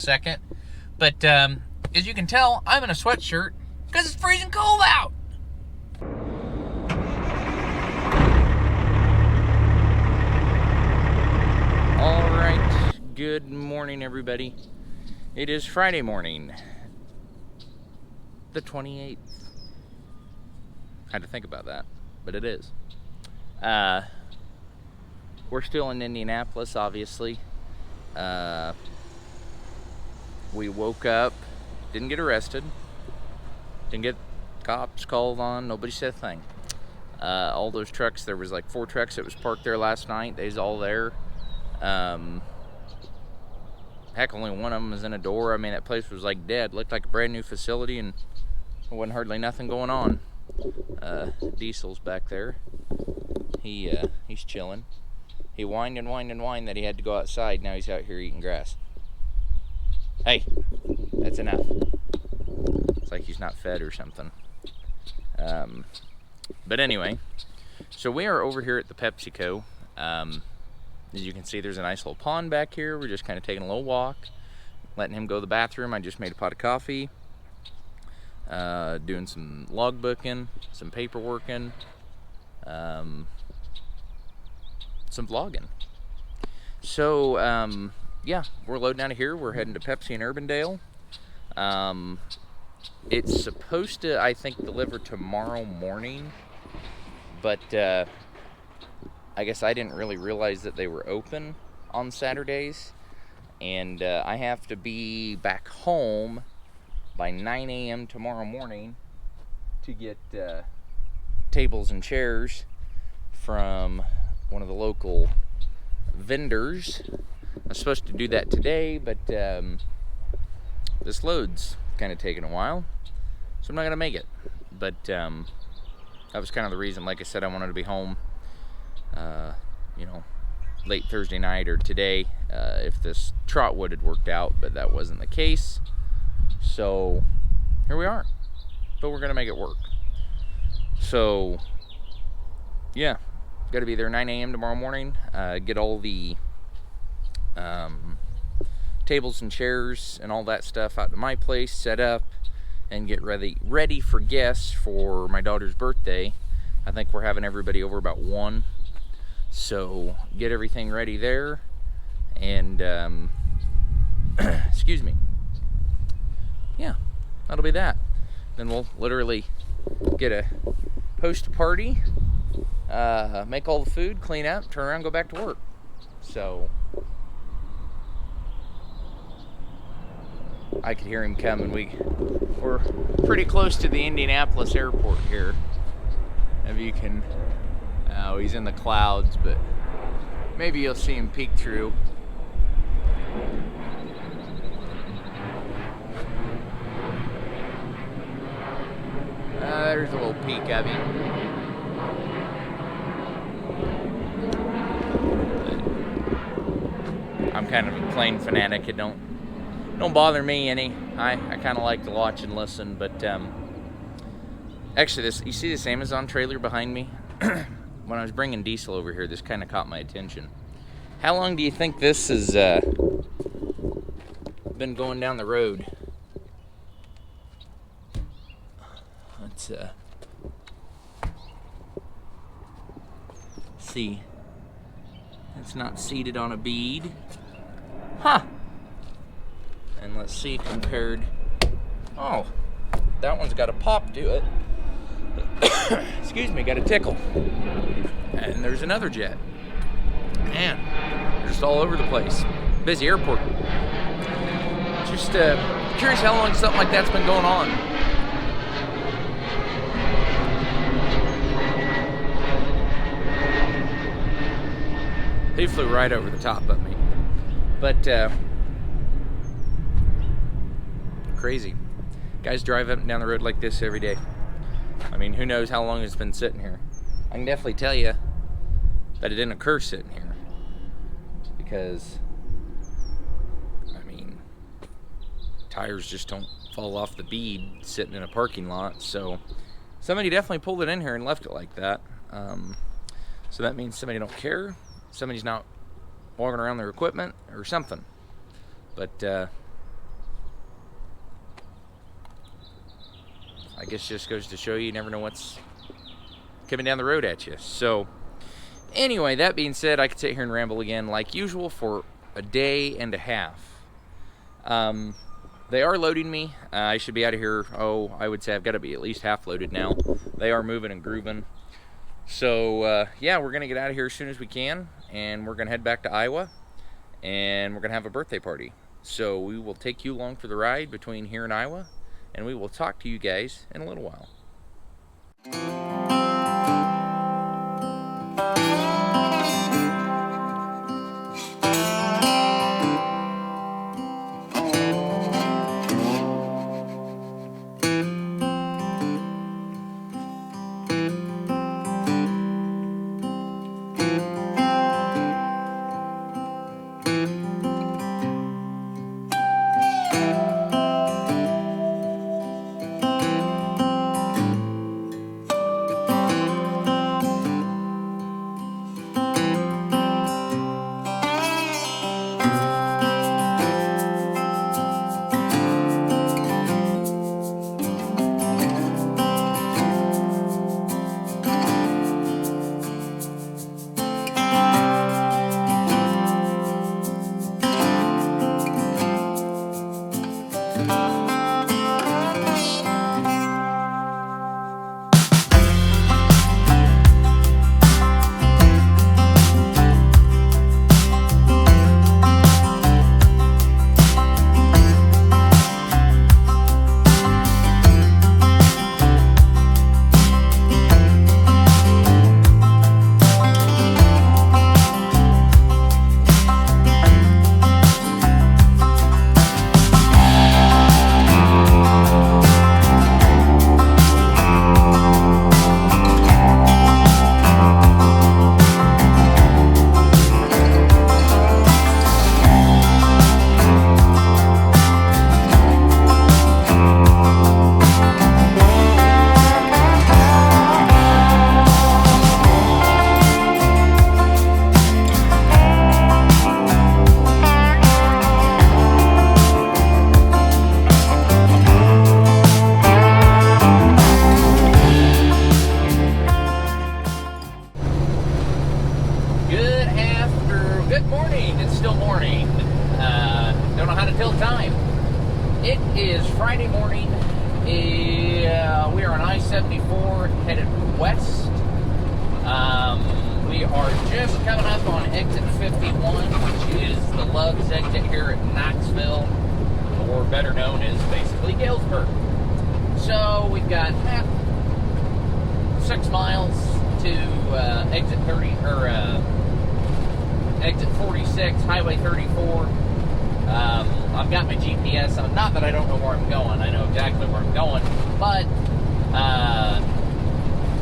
second. But as you can tell, I'm in a sweatshirt because it's freezing cold out. All right, good morning, everybody. It is Friday morning, the 28th. I had to think about that, but it is. We're still in Indianapolis, obviously. We woke up, didn't get arrested, didn't get cops called on, nobody said a thing. All those trucks, there was like 4 trucks that was parked there last night, they's all there. Heck, only one of them was in a door. I mean, that place was like dead, looked like a brand new facility, and there wasn't hardly nothing going on. Diesel's back there, he's chilling. He whined and whined and whined that he had to go outside. Now he's out here eating grass. Hey, that's enough. It's like he's not fed or something. But anyway, so we are over here at the PepsiCo. As you can see, there's a nice little pond back here. We're just kind of taking a little walk, letting him go to the bathroom. I just made a pot of coffee, doing some logbooking, some paperworking, some vlogging. So, yeah, we're loading out of here. We're heading to Pepsi in Urbandale. It's supposed to, I think, deliver tomorrow morning, but I guess I didn't really realize that they were open on Saturdays, and I have to be back home by 9 a.m. tomorrow morning to get tables and chairs from one of the local vendors. I was supposed to do that today, but this load's kind of taking a while, so I'm not gonna make it. But that was kind of the reason. Like I said, I wanted to be home late Thursday night or today if this Trotwood had worked out, but that wasn't the case. So here we are, but we're gonna make it work. So yeah, gotta be there 9 a.m. tomorrow morning, get all the tables and chairs and all that stuff out to my place, set up, and get ready for guests for my daughter's birthday. I think we're having everybody over about 1, so get everything ready there, and excuse me, yeah, that'll be that. Then we'll literally host a party, make all the food, clean up, turn around, go back to work. So I could hear him coming. We're pretty close to the Indianapolis airport here. If you can, he's in the clouds, but maybe you'll see him peek through. There's a little peek of him. I'm kind of a plane fanatic. It don't bother me any. I kind of like to watch and listen, but actually, you see this Amazon trailer behind me? When I was bringing Diesel over here, this kind of caught my attention. How long do you think this has been going down the road? Let's see. It's not seated on a bead. Huh. And let's see compared. Oh, that one's got a pop to it. Excuse me, got a tickle. And there's another jet. Man, they're just all over the place. Busy airport. Just curious how long something like that's been going on. He flew right over the top of me. But crazy. Guys drive up and down the road like this every day. I mean, who knows how long it's been sitting here. I can definitely tell you that it didn't occur sitting here, because I mean, tires just don't fall off the bead sitting in a parking lot. So somebody definitely pulled it in here and left it like that. So that means somebody don't care. Somebody's not walking around their equipment or something. But I guess just goes to show you never know what's coming down the road at you. So anyway, that being said, I could sit here and ramble again like usual for a day and a half. They are loading me. I should be out of here. Oh, I would say I've got to be at least half loaded now. They are moving and grooving. So yeah, we're gonna get out of here as soon as we can, and we're gonna head back to Iowa, and we're gonna have a birthday party. So we will take you along for the ride between here and Iowa, and we will talk to you guys in a little while. Good morning. It's still morning. Don't know how to tell time. It is Friday morning. We are on I-74 headed west. We are just coming up on exit 51, which is the Love's exit here at Knoxville, or better known as basically Galesburg. So we've got 6 miles to exit 30 or exit 46, Highway 34. I've got my GPS on. Not that I don't know where I'm going. I know exactly where I'm going, but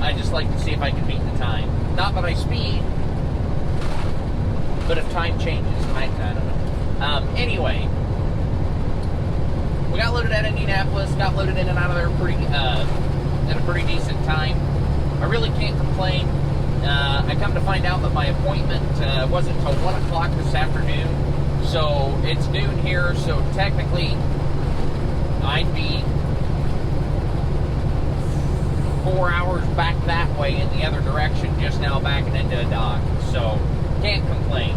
I just like to see if I can beat the time. Not that I speed, but if time changes, I don't know. Anyway, we got loaded at Indianapolis. Got loaded in and out of there at a pretty decent time. I really can't complain. I come to find out that my appointment wasn't until 1 o'clock this afternoon, so it's noon here, so technically I'd be 4 hours back that way in the other direction, just now backing into a dock, so can't complain.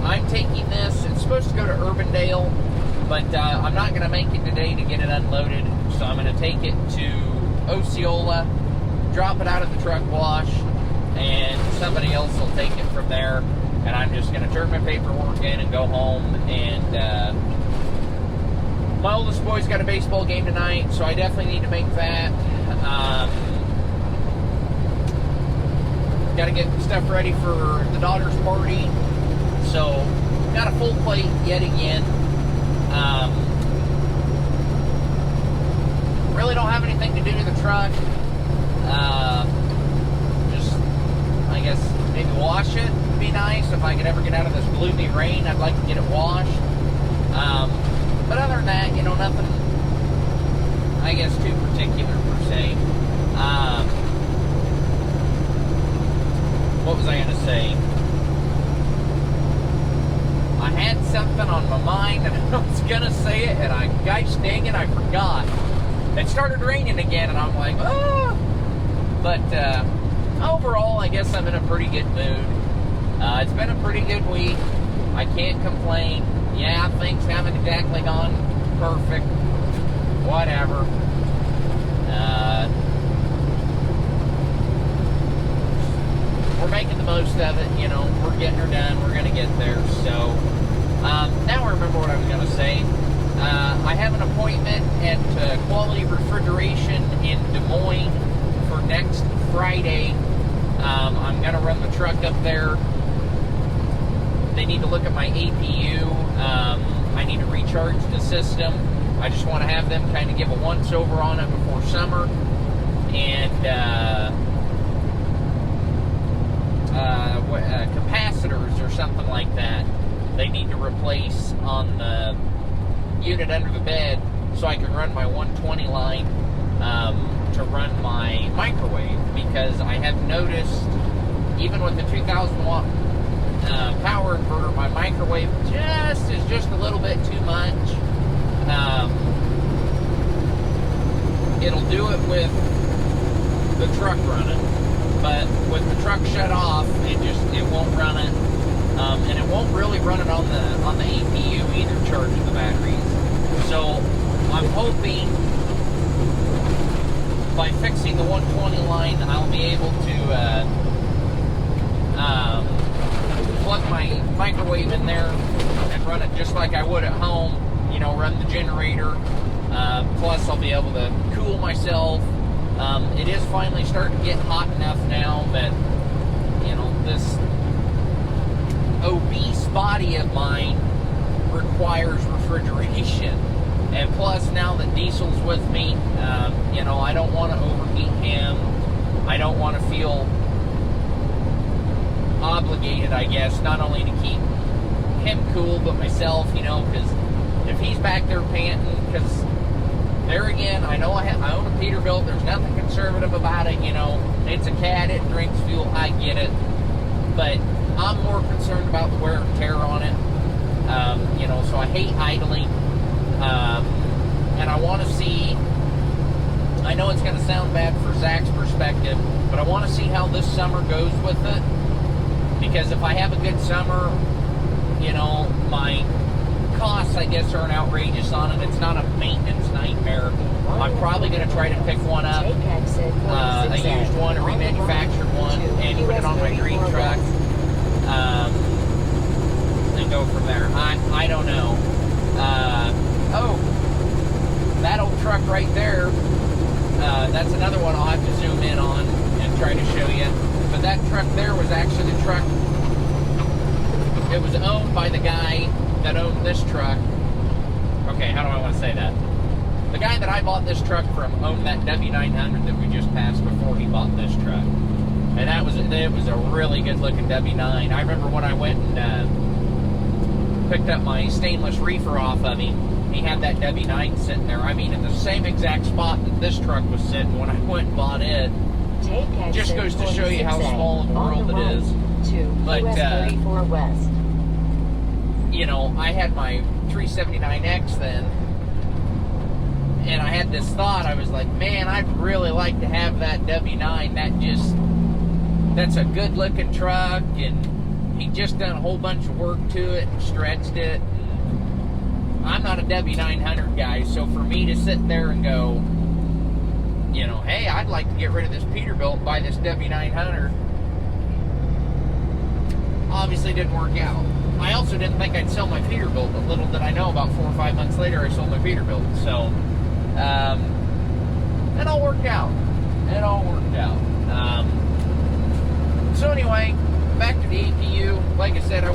I'm taking this, it's supposed to go to Urbandale, but I'm not going to make it today to get it unloaded, so I'm going to take it to Osceola, drop it out of the truck wash, and somebody else will take it from there, and I'm just going to turn my paperwork in and go home. And my oldest boy's got a baseball game tonight, so I definitely need to make that. Got to get stuff ready for the daughter's party, so got a full plate yet again. Really don't have anything to do to the truck. Just, I guess, maybe wash it would be nice. If I could ever get out of this gloomy rain, I'd like to get it washed. But other than that, nothing, I guess, too particular per se. What was I going to say? I had something on my mind, and I was gonna say it, and gosh dang it, I forgot. It started raining again, and I'm like, oh. But overall, I guess I'm in a pretty good mood. It's been a pretty good week. I can't complain. Yeah, things haven't exactly gone perfect. Whatever. We're making the most of it, you know. We're getting her done. We're going to get there. So, now I remember what I was going to say. I have an appointment at Quality Refrigeration in Des Moines for next Friday. I'm going to run the truck up there. They need to look at my APU. I need to recharge the system. I just want to have them kind of give a once-over on it before summer. And capacitors or something like that they need to replace on the unit under the bed so I can run my 120 line to run my microwave, because I have noticed even with the 2,000 watt power inverter, my microwave is just a little bit too much. It'll do it with the truck running, but with the truck shut off, it won't run it, and it won't really run it on the APU either, charging the batteries. So I'm hoping by fixing the 120 line, I'll be able to plug my microwave in there and run it just like I would at home. You know, run the generator. Plus, I'll be able to cool myself. It is finally starting to get hot enough now that, you know, this obese body of mine requires refrigeration. And plus, now that Diesel's with me, you know, I don't want to overheat him. I don't want to feel obligated, I guess, not only to keep him cool, but myself, you know, because if he's back there panting, because there again, I know I own a Peterbilt. There's nothing conservative about it, you know. It's a cat, it drinks fuel, I get it. But I'm more concerned about the wear and tear on it. You know, so I hate idling. And I want to see, I know it's going to sound bad for Zach's perspective, but I want to see how this summer goes with it. Because if I have a good summer, you know, my costs, I guess, aren't outrageous on it. It's not a maintenance nightmare. I'm probably going to try to pick one up, a used one, a remanufactured one, and put it on my green truck, and go from there. I don't know. Oh, that old truck right there, that's another one I'll have to zoom in on and try to show you. But that truck there was actually the truck, it was owned by the guy that owned this truck. Okay, how do I want to say that? The guy that I bought this truck from owned that W900 that we just passed before he bought this truck. And it was a really good looking W9. I remember when I went and picked up my stainless reefer off of him, he had that W9 sitting there. I mean, in the same exact spot that this truck was sitting when I went and bought it. Just goes to show you how small of a world it is. But, West. You know, I had my 379X then, and I had this thought. I was like, man, I'd really like to have that W9. That's a good looking truck, and he just done a whole bunch of work to it and stretched it. I'm not a W900 guy, so for me to sit there and go, you know, hey, I'd like to get rid of this Peterbilt and buy this W900, obviously didn't work out. I also didn't think I'd sell my Peterbilt, but little did I know, about 4 or 5 months later, I sold my Peterbilt. So, it all worked out. It all worked out. So anyway, back to the APU. Like I said, I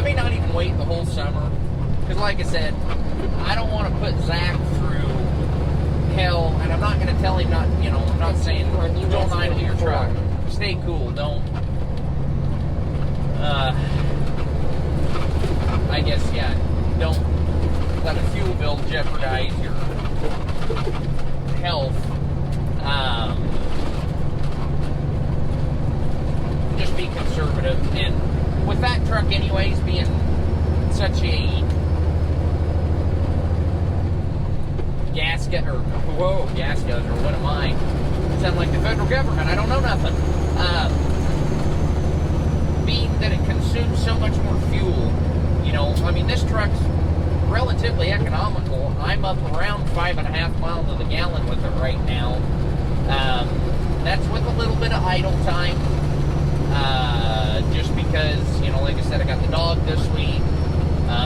may not even wait the whole summer, because like I said, I don't want to put Zach through hell, and I'm not going to tell him not, you know, I'm not saying don't idle your truck. Stay cool, don't, I guess, yeah, don't let a fuel bill jeopardize your health. Just be conservative. And with that truck anyways being such a gas guzzler, what am I? Sound like the federal government, I don't know nothing. Being that it consumes so much more fuel, you know, I mean, this truck's relatively economical. I'm up around 5.5 miles to the gallon with it right now. That's with a little bit of idle time. Just because, you know, like I said, I got the dog this week.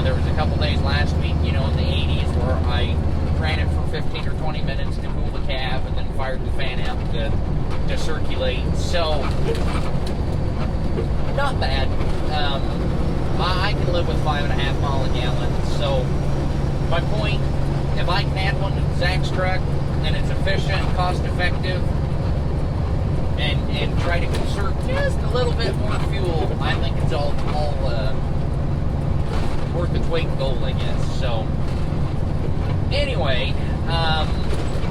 There was a couple days last week, you know, in the 80s where I ran it for 15 or 20 minutes to cool the cab and then fired the fan out to circulate. So, not bad. I can live with 5.5 miles a gallon. So, my point, if I can add one to Zach's truck and it's efficient, cost effective, and try to conserve just a little bit more fuel, I think it's all worth its weight in gold, I guess. So, anyway,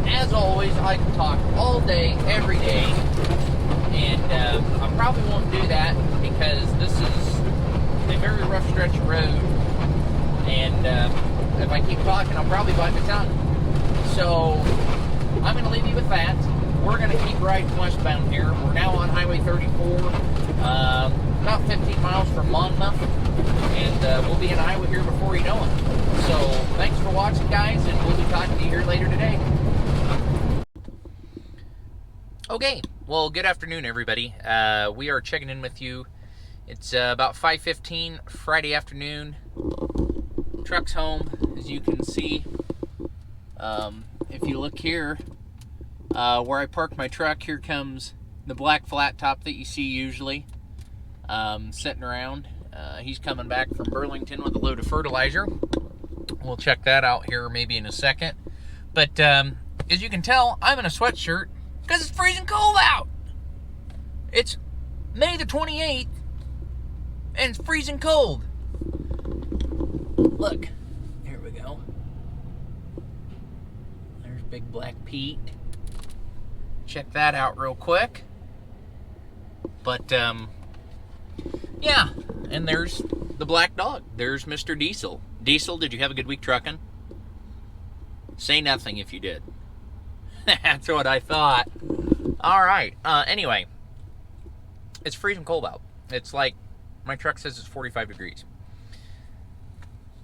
as always, I can talk all day, every day, and I probably won't do that because this is a very rough stretch of road, and if I keep talking, I'll probably bite my tongue. So, I'm going to leave you with that. We're going to keep riding westbound here. We're now on Highway 34, about 15 miles from Monmouth, and we'll be in Iowa here before you know it. So, thanks for watching, guys, and we'll be talking to you here later today. Okay, well, good afternoon, everybody. We are checking in with you. It's about 5:15 Friday afternoon. Truck's home, as you can see. If you look here, where I parked my truck, here comes the black flat top that you see usually sitting around. He's coming back from Burlington with a load of fertilizer. We'll check that out here maybe in a second. But as you can tell, I'm in a sweatshirt because it's freezing cold out. It's May the 28th and it's freezing cold. Look, here we go. There's Big Black Pete. Check that out real quick. But yeah, and there's the black dog. There's Mr. Diesel. Diesel, did you have a good week trucking? Say nothing if you did. That's what I thought. All right. Anyway, it's freezing cold out. It's like my truck says it's 45 degrees.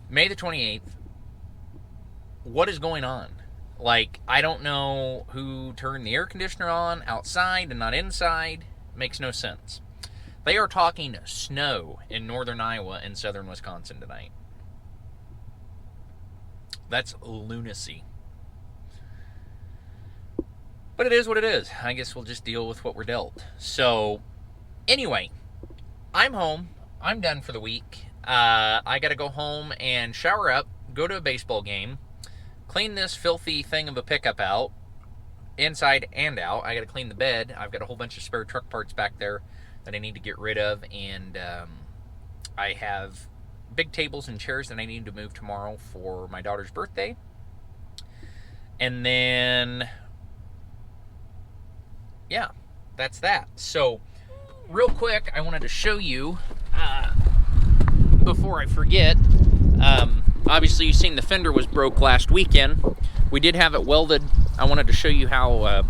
May the 28th. What is going on? Like, I don't know who turned the air conditioner on outside and not inside. Makes no sense. They are talking snow in northern Iowa and southern Wisconsin tonight. That's lunacy. But it is what it is. I guess we'll just deal with what we're dealt. So, anyway, I'm home. I'm done for the week. I got to go home and shower up, go to a baseball game, clean this filthy thing of a pickup out, inside and out. I got to clean the bed. I've got a whole bunch of spare truck parts back there that I need to get rid of, and I have big tables and chairs that I need to move tomorrow for my daughter's birthday. And then, yeah, that's that. So, real quick, I wanted to show you, before I forget, obviously you've seen the fender was broke last weekend. We did have it welded. I wanted to show you how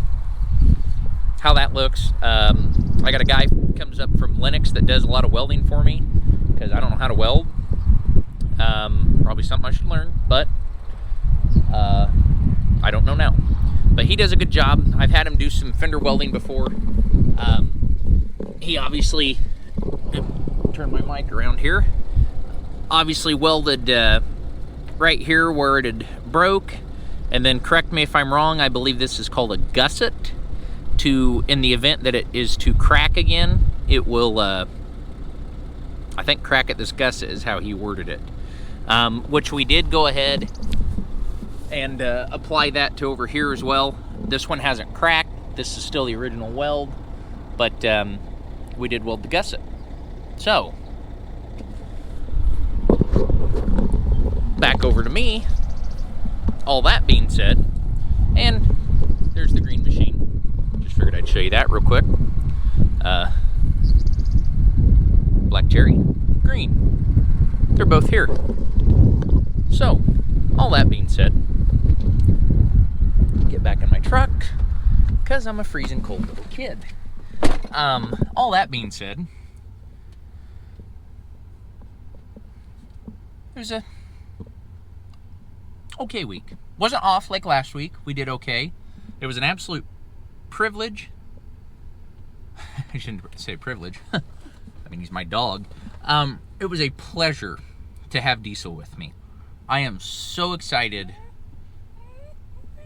that looks. I got a guy who comes up from Lennox that does a lot of welding for me because I don't know how to weld. Probably something I should learn, but I don't know now. But he does a good job. I've had him do some fender welding before. He obviously, turn my mic around here, obviously welded right here where it had broke, and then correct me if I'm wrong, I believe this is called a gusset. In the event that it is to crack again, it will, I think crack at this gusset is how he worded it. Which we did go ahead and apply that to over here as well. This one hasn't cracked. This is still the original weld, but we did weld the gusset. So, back over to me. All that being said, and there's the green machine. Just figured I'd show you that real quick. Black cherry, green. they're both here. So, all that being said, get back in my truck, because I'm a freezing cold little kid. All that being said, it was a okay week. Wasn't off like last week. We did okay. It was an absolute privilege. I shouldn't say privilege. I mean, he's my dog. It was a pleasure to have Diesel with me. I am so excited.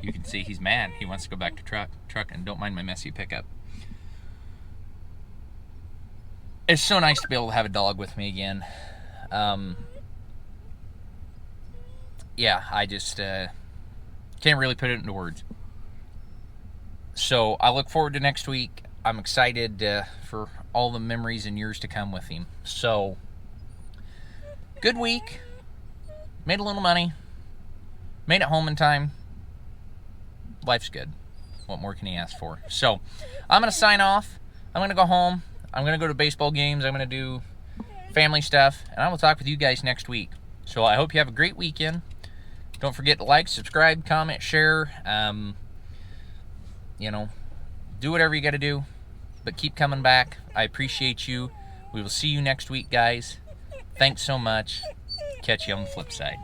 You can see he's mad. He wants to go back to truck, and don't mind my messy pickup. It's so nice to be able to have a dog with me again. Yeah, I just can't really put it into words. So I look forward to next week. I'm excited for all the memories and years to come with him. So, good week. Made a little money. Made it home in time. Life's good. What more can you ask for? So, I'm going to sign off. I'm going to go home. I'm going to go to baseball games. I'm going to do family stuff. And I will talk with you guys next week. So, I hope you have a great weekend. Don't forget to like, subscribe, comment, share. Do whatever you got to do. But keep coming back. I appreciate you. We will see you next week, guys. Thanks so much. Catch you on the flip side.